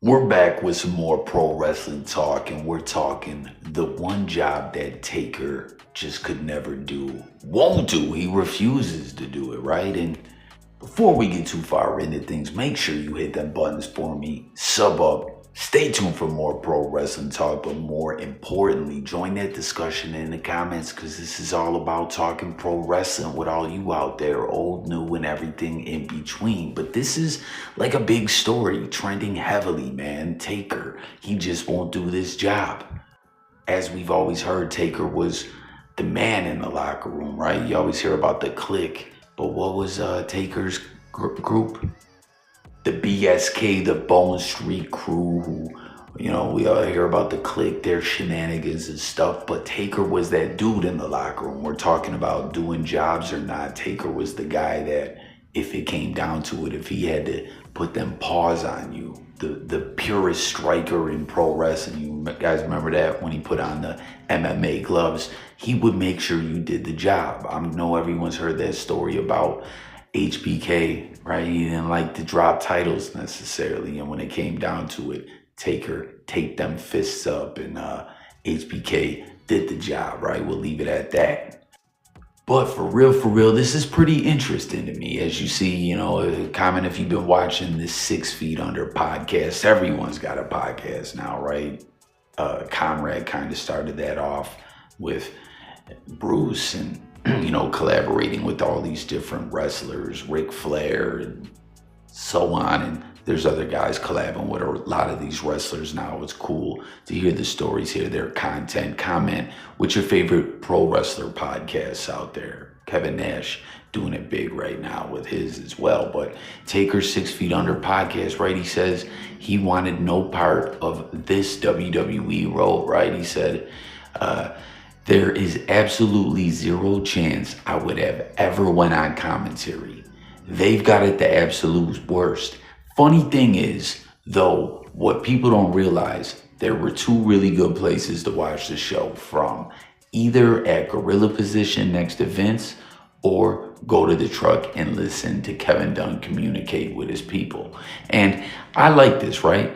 We're back with some more pro wrestling talk, and we're talking the one job that Taker just could never do, won't do. He refuses to do it, right? And before we get too far into things, make sure you hit them buttons for me, sub up, stay tuned for more pro wrestling talk, but more importantly, join that discussion in the comments because this is all about talking pro wrestling with all you out there, old, new, and everything in between. But this is like a big story, trending heavily, man. Taker, he just won't do this job. As we've always heard, Taker was the man in the locker room, right? You always hear about the clique, but what was Taker's group? The BSK, the Bone Street Crew, who, we all hear about the clique, their shenanigans and stuff, but Taker was that dude in the locker room. We're talking about doing jobs or not. Taker was the guy that, if it came down to it, if he had to put them paws on you, the purest striker in pro wrestling, you guys remember that when he put on the MMA gloves, he would make sure you did the job. I know everyone's heard that story about HBK, right? He didn't like to drop titles necessarily, and when it came down to it, Taker taped them fists up, and HBK did the job, right? We'll leave it at that. But for real, this is pretty interesting to me. As you see, comment if you've been watching this 6 Feet Under podcast. Everyone's got a podcast now, right? Conrad kind of started that off with Bruce and collaborating with all these different wrestlers, Ric Flair and so on. And there's other guys collabing with a lot of these wrestlers now. It's cool to hear the stories, hear their content. Comment what's your favorite pro wrestler podcasts out there. Kevin Nash doing it big right now with his as well. But Taker's 6 Feet Under podcast, right? He says he wanted no part of this WWE role, right? He said, there is absolutely zero chance I would have ever went on commentary. They've got it the absolute worst. Funny thing is, though, what people don't realize, there were 2 really good places to watch the show from. Either at gorilla position next to Vince, or go to the truck and listen to Kevin Dunn communicate with his people. And I like this, right?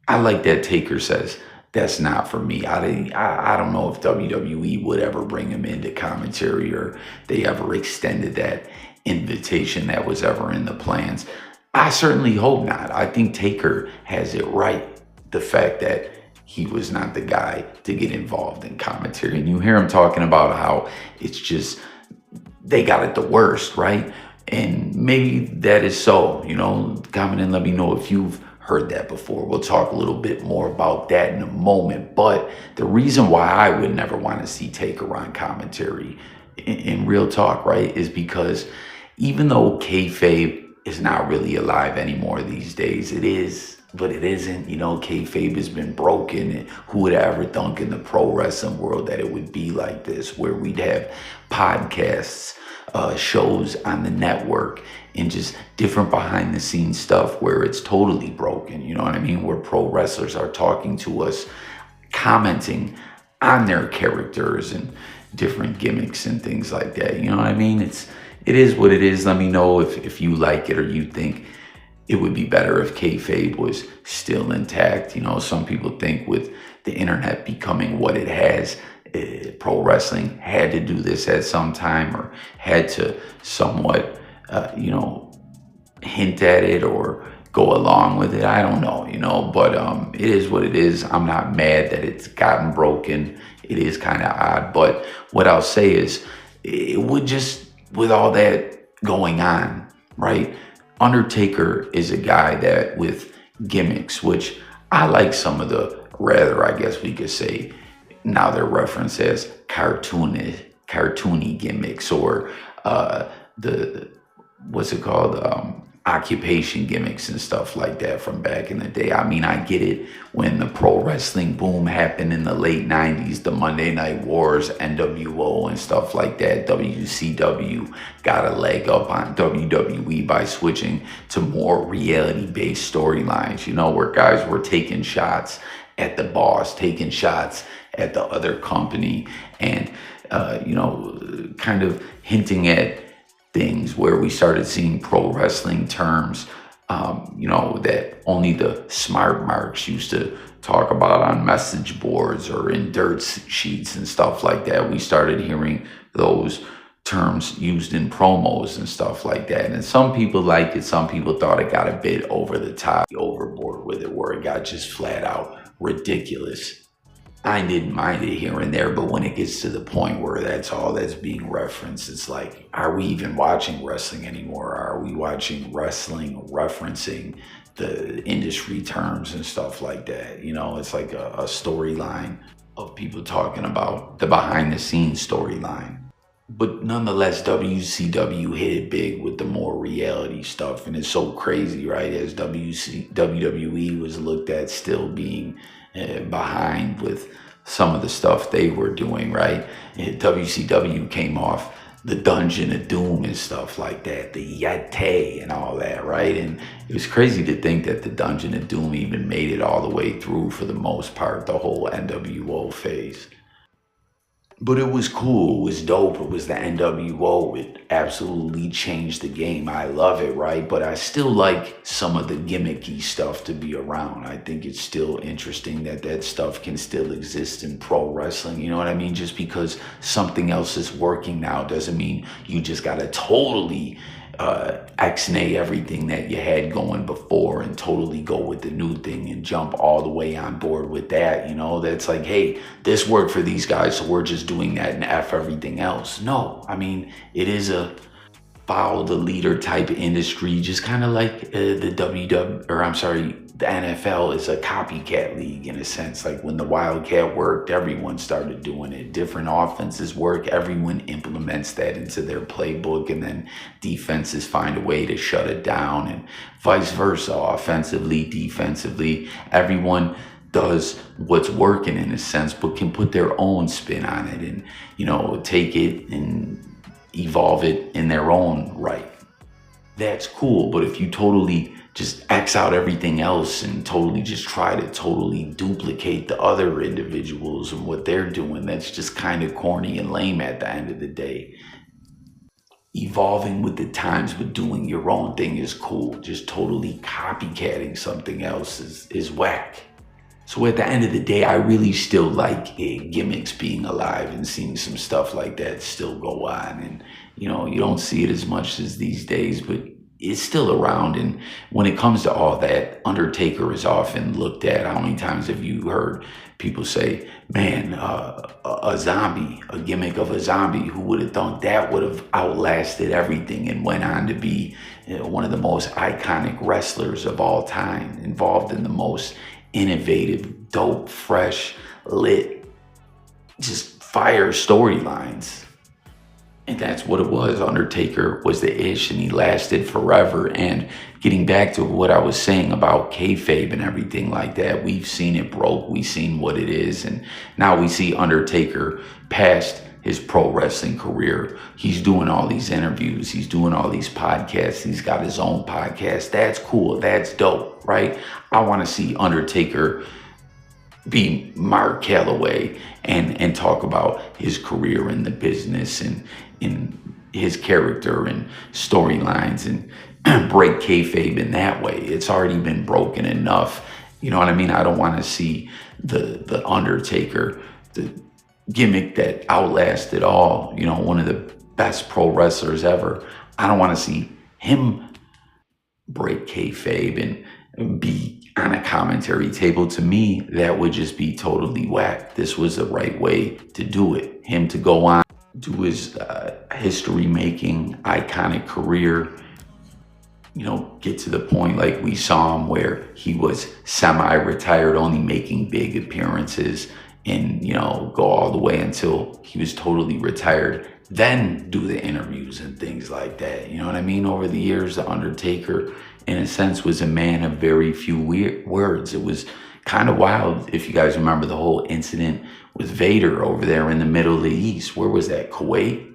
I like that Taker says, that's not for me. I don't know if WWE would ever bring him into commentary or they ever extended that invitation that was ever in the plans. I certainly hope not. I think Taker has it right. The fact that he was not the guy to get involved in commentary. And you hear him talking about how it's just, they got it the worst, right? And maybe that is so, comment and let me know if you've heard that before. We'll talk a little bit more about that in a moment. But the reason why I would never want to see Taker on commentary in real talk, right, is because even though Kayfabe is not really alive anymore these days, it is, but it isn't. Kayfabe has been broken, and who would ever thunk in the pro wrestling world that it would be like this, where we'd have podcasts, shows on the network, and just different behind the scenes stuff where it's totally broken, you know what I mean? Where pro wrestlers are talking to us, commenting on their characters and different gimmicks and things like that, you know what I mean? It is what it is. Let me know if you like it or you think it would be better if kayfabe was still intact. Some people think with the internet becoming what it has, pro wrestling had to do this at some time or had to somewhat, hint at it or go along with it. I don't know, but it is what it is. I'm not mad that it's gotten broken. It is kind of odd, but what I'll say is it would just, with all that going on, right? Undertaker is a guy that with gimmicks, which I like some of the, rather, I guess we could say, now they're referenced as cartoony gimmicks, or occupation gimmicks and stuff like that from back in the day. I mean, I get it when the pro wrestling boom happened in the late 90s, the Monday Night Wars, NWO and stuff like that. WCW got a leg up on WWE by switching to more reality-based storylines, where guys were taking shots at the boss, taking shots at the other company, and kind of hinting at things where we started seeing pro wrestling terms that only the smart marks used to talk about on message boards or in dirt sheets and stuff like that. We started hearing those terms used in promos and stuff like that. And some people liked it. Some people thought it got a bit over the top, overboard with it, where it got just flat out ridiculous. I didn't mind it here and there, but when it gets to the point where that's all that's being referenced, it's like, are we even watching wrestling anymore? Are we watching wrestling referencing the industry terms and stuff like that? It's like a storyline of people talking about the behind the scenes storyline. But nonetheless, WCW hit it big with the more reality stuff. And it's so crazy, right? As WWE was looked at still being behind with some of the stuff they were doing, right? And WCW came off the Dungeon of Doom and stuff like that, the Yeti and all that, right? And it was crazy to think that the Dungeon of Doom even made it all the way through for the most part, the whole NWO phase. But it was cool, it was dope, it was the NWO, it absolutely changed the game. I love it, right? But I still like some of the gimmicky stuff to be around. I think it's still interesting that stuff can still exist in pro wrestling, you know what I mean? Just because something else is working now doesn't mean you just gotta totally X-nay everything that you had going before and totally go with the new thing and jump all the way on board with that. That's like, hey, this worked for these guys, so we're just doing that and F everything else. No, I mean, it is a follow the leader type industry, just kind of like the NFL is a copycat league in a sense. Like when the Wildcat worked, everyone started doing it. Different offenses work, everyone implements that into their playbook, and then defenses find a way to shut it down, and vice versa. Offensively, defensively, everyone does what's working in a sense, but can put their own spin on it and, take it and evolve it in their own right. That's cool, but if you totally just X out everything else and totally just try to totally duplicate the other individuals and what they're doing, that's just kind of corny and lame at the end of the day. Evolving with the times but doing your own thing is cool. Just totally copycatting something else is whack. So at the end of the day, I really still like gimmicks being alive and seeing some stuff like that still go on. And, you don't see it as much as these days, but it's still around. And when it comes to all that, Undertaker is often looked at. How many times have you heard people say, man, a zombie, a gimmick of a zombie, who would have thought that would have outlasted everything and went on to be one of the most iconic wrestlers of all time, involved in the most innovative, dope, fresh, lit, just fire storylines. And that's what it was. Undertaker was the ish, and he lasted forever. And getting back to what I was saying about kayfabe and everything like that, we've seen it broke, we've seen what it is, and now we see Undertaker past his pro wrestling career. He's doing all these interviews, he's doing all these podcasts, he's got his own podcast. That's cool, that's dope, right? I want to see Undertaker be Mark Calloway and talk about his career in the business and in his character and storylines and break kayfabe in that way. It's already been broken enough. You know what I mean? I don't want to see the Undertaker, the gimmick that outlasted all, one of the best pro wrestlers ever. I don't want to see him break kayfabe and be on a commentary table. To me, that would just be totally whack. This was the right way to do it. Him to go on, do his history-making, iconic career, get to the point like we saw him where he was semi-retired, only making big appearances, and, go all the way until he was totally retired, then do the interviews and things like that. You know what I mean? Over the years, The Undertaker, in a sense, was a man of very few words. It was kind of wild, if you guys remember the whole incident with Vader over there in the Middle of the East. Where was that? Kuwait?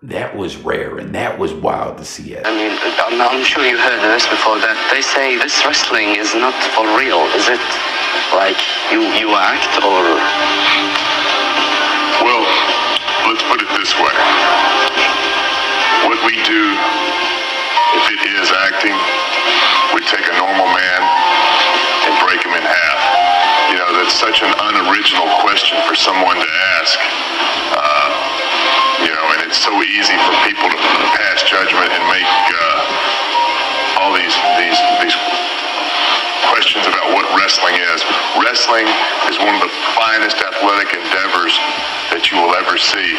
That was rare, and that was wild to see it. I mean, I'm sure you heard this before, that they say this wrestling is not for real. Is it like you act, or? Well, let's put it this way. What we do, if it is acting, we'd take a normal man and break him in half. You know, that's such an unoriginal question for someone to ask. You know, and it's so easy for people to pass judgment and make all these questions about what wrestling is. Wrestling is one of the finest athletic endeavors that you will ever see.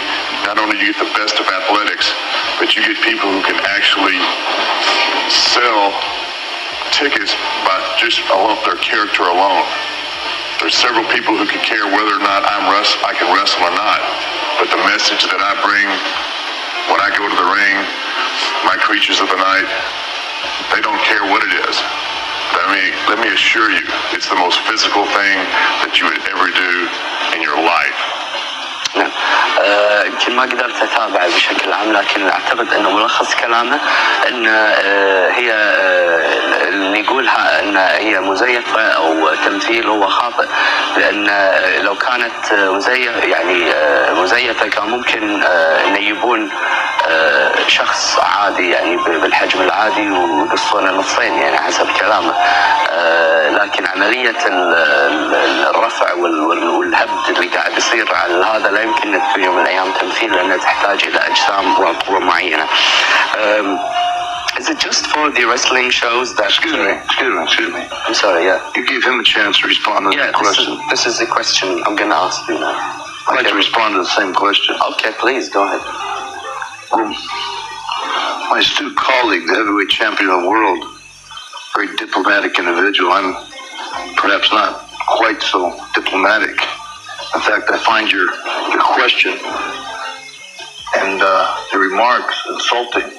Not only do you get the best of athletics, but you get people who can actually sell tickets by just their character alone. There's several people who could care whether or not I can wrestle or not. But the message that I bring when I go to the ring, my creatures of the night, they don't care what it is. Let me assure you, it's the most physical thing that you would ever do in your life. نعم. يمكن ما قدرت اتابع بشكل عام، لكن اعتقد انه ملخص كلامه ان هي اللي يقولها ان هي مزيفه او تمثيل هو خاطئ، لان لو كانت مزيفه كان ممكن ان يجيبون شخص عادي يعني بالحجم العادي ويقصونه نصين يعني حسب كلامه. لكن عمليه الرفع والهبد اللي قاعد يصير على هذا لا يمكن في يوم من الايام تمثيل، لانها تحتاج الى اجسام وقوه معينه. Is it just for the wrestling shows that... Excuse me. I'm sorry, yeah. You gave him a chance to respond to that question. This is the question I'm going to ask you now. I'd like to respond to the same question. Okay, please, go ahead. My astute colleague, the heavyweight champion of the world, very diplomatic individual. I'm perhaps not quite so diplomatic. In fact, I find your question and the remarks insulting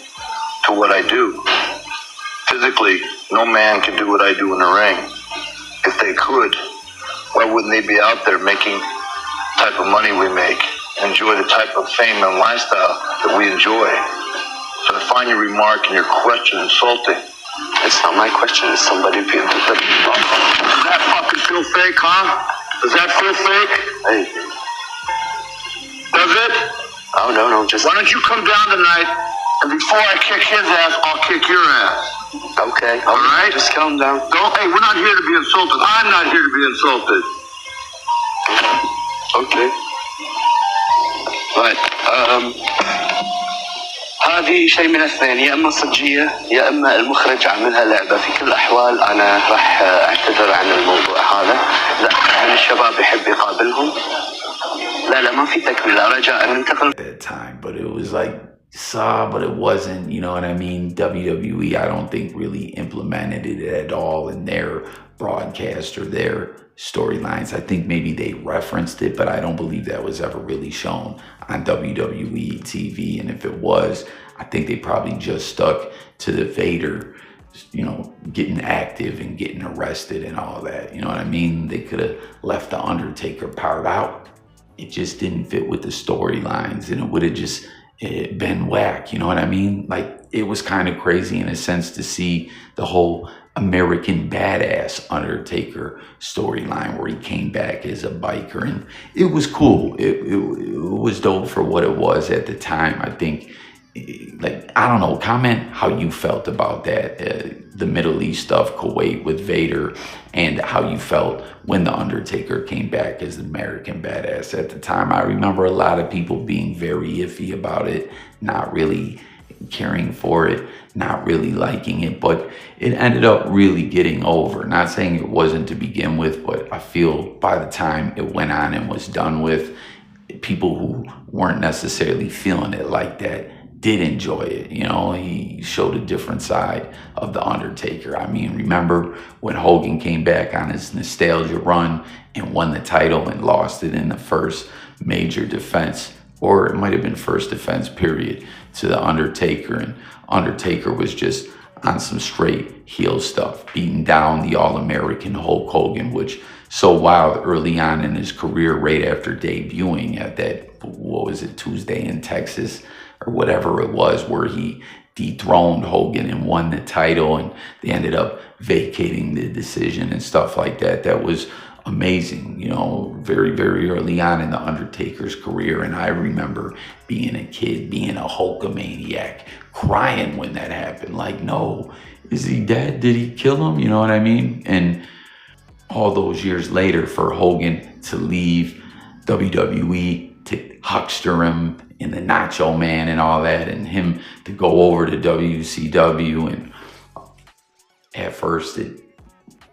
to what I do. Physically, no man can do what I do in the ring. If they could, why wouldn't they be out there making the type of money we make, enjoy the type of fame and lifestyle that we enjoy? So I find your remark and your question insulting. It's not my question, it's somebody who... Does that fucking feel fake, huh? Does that feel fake? Hey. Does it? Oh, no, just... Why don't you come down tonight, and before I kick his ass, I'll kick your ass. Okay. All right? Just calm down. Hey, we're not here to be insulted. I'm not here to be insulted. Okay. Right. هذه شيء من الاثنين، يا اما صجيه يا اما المخرج عاملها لعبه. في كل الاحوال انا راح اعتذر عن الموضوع هذا. لا من الشباب يحب يقابلهم. لا ما في تكمله، رجاء ننتقل. At that time, but it was like saw, but it wasn't, you know what I mean? WWE, I don't think really implemented it at all in their broadcast or their storylines. I think maybe they referenced it, but I don't believe that was ever really shown on WWE TV. And if it was, I think they probably just stuck to the Vader, you know, getting active and getting arrested and all that. You know what I mean? They could have left the Undertaker part out. It just didn't fit with the storylines, and it would have just been whack. You know what I mean? Like, it was kind of crazy in a sense to see the whole American Badass Undertaker storyline where he came back as a biker, and it was cool. It was dope for what it was at the time. I think, like, I don't know, comment how you felt about that, the Middle East stuff, Kuwait with Vader, and how you felt when the Undertaker came back as the American Badass at the time. I remember a lot of people being very iffy about it, not really caring for it, not really liking it, but it ended up really getting over. Not saying it wasn't to begin with, but I feel by the time it went on and was done with, people who weren't necessarily feeling it like that did enjoy it. You know, he showed a different side of the Undertaker. I mean, remember when Hogan came back on his nostalgia run and won the title and lost it in the first major defense, or it might have been first defense period, to the Undertaker, and Undertaker was just on some straight heel stuff, beating down the All-American Hulk Hogan, which so wild early on in his career, right after debuting at that, what was it, Tuesday in Texas, or whatever it was, where he dethroned Hogan and won the title, and they ended up vacating the decision and stuff like that. That was amazing, you know, very, very early on in the Undertaker's career. And I remember being a kid, being a Hulkamaniac, crying when that happened. Like, no, is he dead? Did he kill him? You know what I mean? And all those years later, for Hogan to leave WWE, to huckster him in the Nacho Man and all that, and him to go over to WCW, and at first it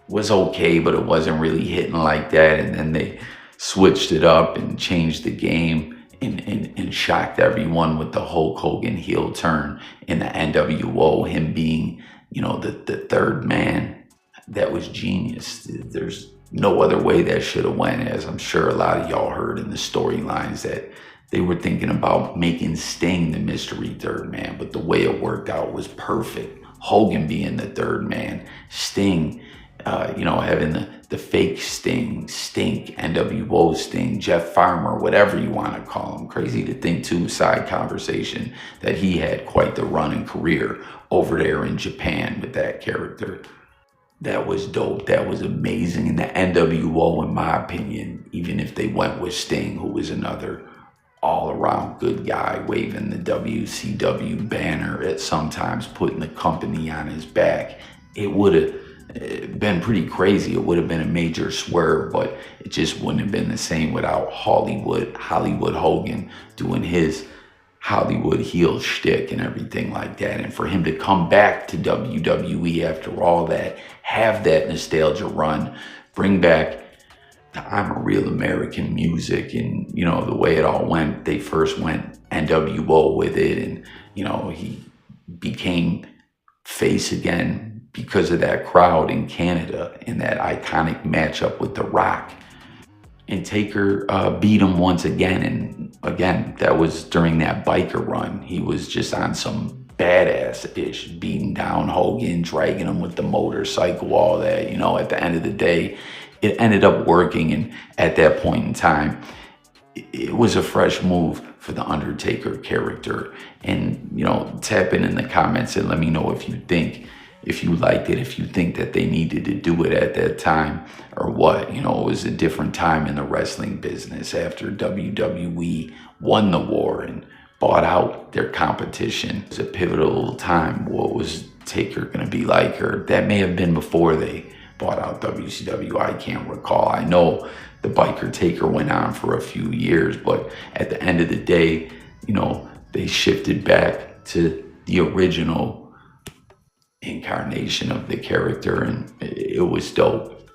was okay, but it wasn't really hitting like that. And then they switched it up and changed the game and shocked everyone with the Hulk Hogan heel turn in the NWO, him being, you know, the third man. That was genius. There's no other way that should have went, as I'm sure a lot of y'all heard in the storylines, that they were thinking about making Sting the mystery third man, but the way it worked out was perfect. Hogan being the third man, Sting, you know, having the fake Sting, Stink, NWO Sting, Jeff Farmer, whatever you want to call him. Crazy to think too, side conversation, that he had quite the run and career over there in Japan with that character. That was dope. That was amazing. And the NWO, in my opinion, even if they went with Sting, who was another all-around good guy, waving the WCW banner, at sometimes putting the company on his back, it would have been pretty crazy. It would have been a major swerve, but it just wouldn't have been the same without Hollywood Hogan doing his Hollywood heel shtick and everything like that. And for him to come back to WWE after all that, have that nostalgia run, bring back the I'm a Real American music, and, you know, the way it all went, they first went NWO with it, and, you know, he became face again because of that crowd in Canada and that iconic matchup with The Rock. And Taker beat him once again. And again, that was during that biker run. He was just on some badass-ish, beating down Hogan, dragging him with the motorcycle, all that. You know, at the end of the day, it ended up working. And at that point in time, it was a fresh move for the Undertaker character. And, you know, tap in the comments and let me know if you think, if you liked it, if you think that they needed to do it at that time or what. You know, it was a different time in the wrestling business after WWE won the war and bought out their competition. It was a pivotal time. What was Taker going to be like? Or that may have been before they bought out WCW. I can't recall. I know the biker Taker went on for a few years, but at the end of the day, you know, they shifted back to the original incarnation of the character, and it was dope.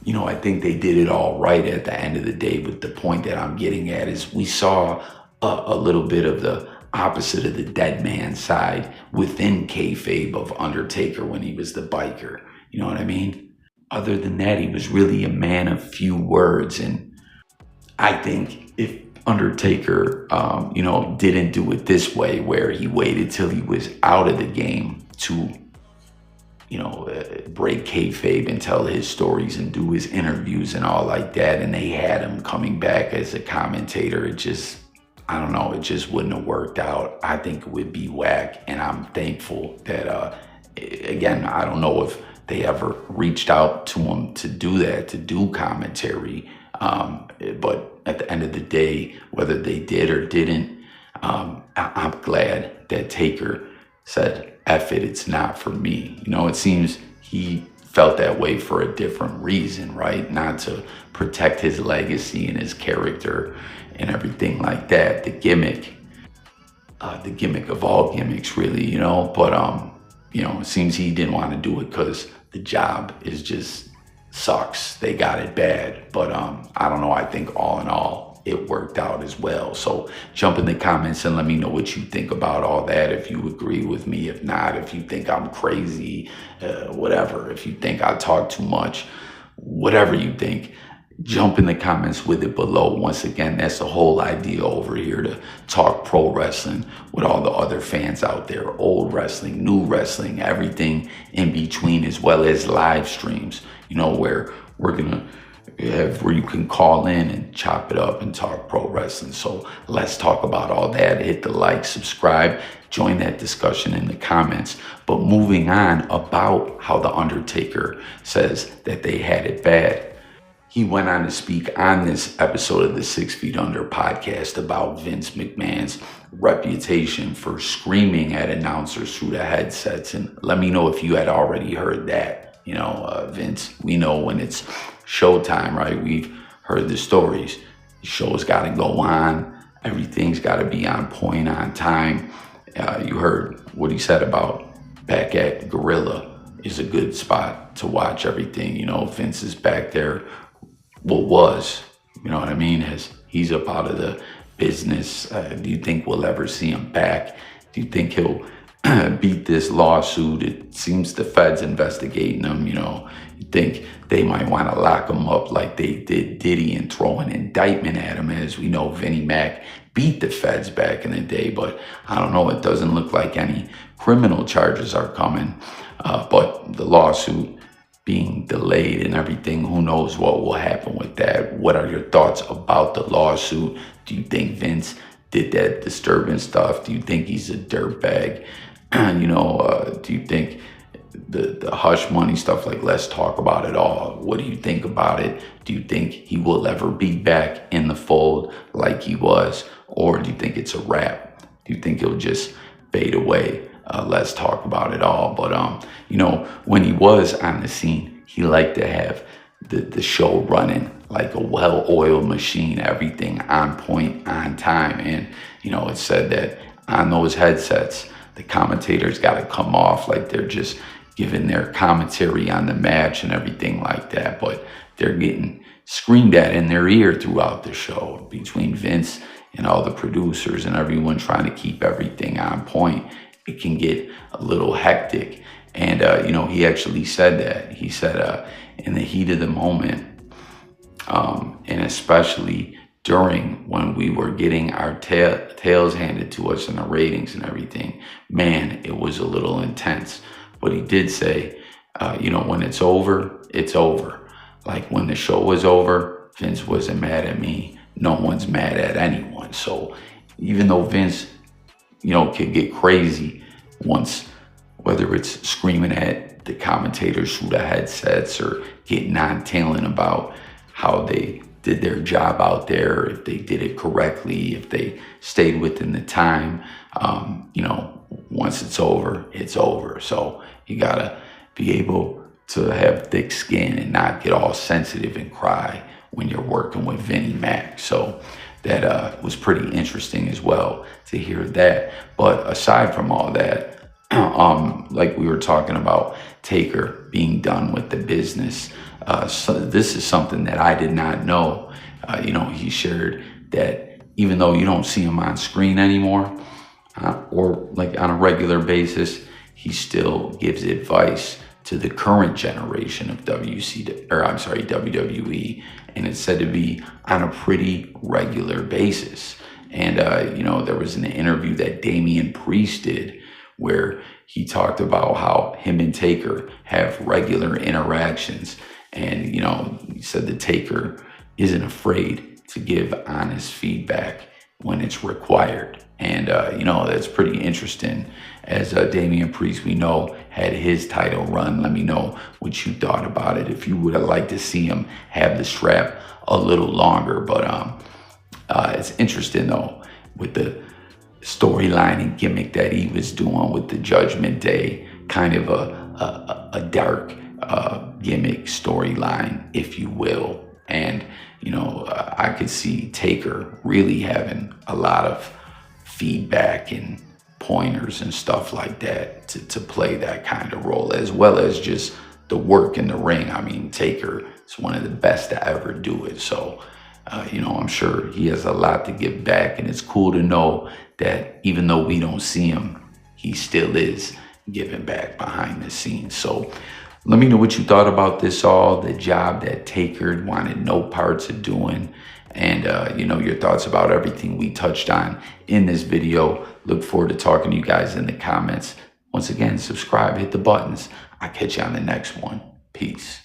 You know, I think they did it all right at the end of the day, but the point that I'm getting at is we saw a little bit of the opposite of the dead man side within kayfabe of Undertaker when he was the biker. You know what I mean? Other than that, he was really a man of few words, and I think if Undertaker, you know, didn't do it this way, where he waited till he was out of the game to, you know, break kayfabe and tell his stories and do his interviews and all like that, and they had him coming back as a commentator, it just, I don't know, it just wouldn't have worked out. I think it would be whack, and I'm thankful that, again, I don't know if they ever reached out to him to do that, to do commentary, but at the end of the day, whether they did or didn't, I'm glad that Taker said, F it, it's not for me. You know, it seems he felt that way for a different reason, right? Not to protect his legacy and his character and everything like that. The gimmick of all gimmicks, really, you know. But, you know, it seems he didn't want to do it because the job is just sucks. They got it bad. But I don't know. I think all in all, it worked out as well. So jump in the comments and let me know what you think about all that. If you agree with me, if not, if you think I'm crazy, whatever. If you think I talk too much, whatever you think, jump in the comments with it below. Once again, that's the whole idea over here, to talk pro wrestling with all the other fans out there, old wrestling, new wrestling, everything in between, as well as live streams, you know, where we're gonna have, where you can call in and chop it up and talk pro wrestling. So let's talk about all that. Hit the like, subscribe, join that discussion in the comments. But moving on about how the Undertaker says that they had it bad. he went on to speak on this episode of the 6 Feet Under podcast about Vince McMahon's reputation for screaming at announcers through the headsets. And let me know if you had already heard that. You know, Vince, we know when it's showtime, right? We've heard the stories. The show's got to go on. Everything's got to be on point, on time. You heard what he said about back at Gorilla is a good spot to watch everything. You know, Vince is back there. What was, you know what I mean? As he's up out of the business. Do you think we'll ever see him back? Do you think he'll beat this lawsuit? It seems the Fed's investigating him. You know, you think they might want to lock him up like they did Diddy and throw an indictment at him. As we know, Vinnie Mac beat the Feds back in the day, but I don't know. It doesn't look like any criminal charges are coming. But the lawsuit being delayed and everything, who knows what will happen with that? What are your thoughts about the lawsuit? Do you think Vince did that disturbing stuff? Do you think he's a dirtbag? You know, do you think the hush money stuff, like let's talk about it all? What do you think about it? Do you think he will ever be back in the fold like he was? Or do you think it's a wrap? Do you think he'll just fade away? Let's talk about it all. But, you know, when he was on the scene, he liked to have the show running like a well-oiled machine, everything on point, on time. And, you know, it said that on those headsets, the commentators got to come off like they're just giving their commentary on the match and everything like that. But they're getting screamed at in their ear throughout the show between Vince and all the producers and everyone trying to keep everything on point. It can get a little hectic. And, you know, he actually said that. He said in the heat of the moment, and especially during when we were getting our tails handed to us in the ratings and everything, man, it was a little intense. But he did say, you know, when it's over, it's over. Like when the show was over, Vince wasn't mad at me. No one's mad at anyone. So even though Vince, you know, could get crazy once, whether it's screaming at the commentators through the headsets or getting on tailing about how they did their job out there, if they did it correctly, if they stayed within the time, you know, once it's over, it's over. So you gotta be able to have thick skin and not get all sensitive and cry when you're working with Vinnie Mac. So that was pretty interesting as well to hear that. But aside from all that, like we were talking about Taker being done with the business, so this is something that I did not know. You know, he shared that even though you don't see him on screen anymore, or like on a regular basis, he still gives advice to the current generation of WWE, and it's said to be on a pretty regular basis. And, you know, there was an interview that Damian Priest did where he talked about how him and Taker have regular interactions. And, you know, he said the Taker isn't afraid to give honest feedback when it's required. And, you know, that's pretty interesting. As Damian Priest, we know, had his title run. Let me know what you thought about it. If you would have liked to see him have the strap a little longer. But it's interesting, though, with the storyline and gimmick that he was doing with the Judgment Day, kind of a dark gimmick storyline, if you will. And, you know, I could see Taker really having a lot of feedback and pointers and stuff like that to play that kind of role, as well as just the work in the ring. I mean, Taker is one of the best to ever do it. So, you know, I'm sure he has a lot to give back, and it's cool to know that even though we don't see him, he still is giving back behind the scenes. So let me know what you thought about this all, the job that Taker wanted no parts of doing, and, you know, your thoughts about everything we touched on in this video. Look forward to talking to you guys in the comments. Once again, subscribe, hit the buttons. I'll catch you on the next one. Peace.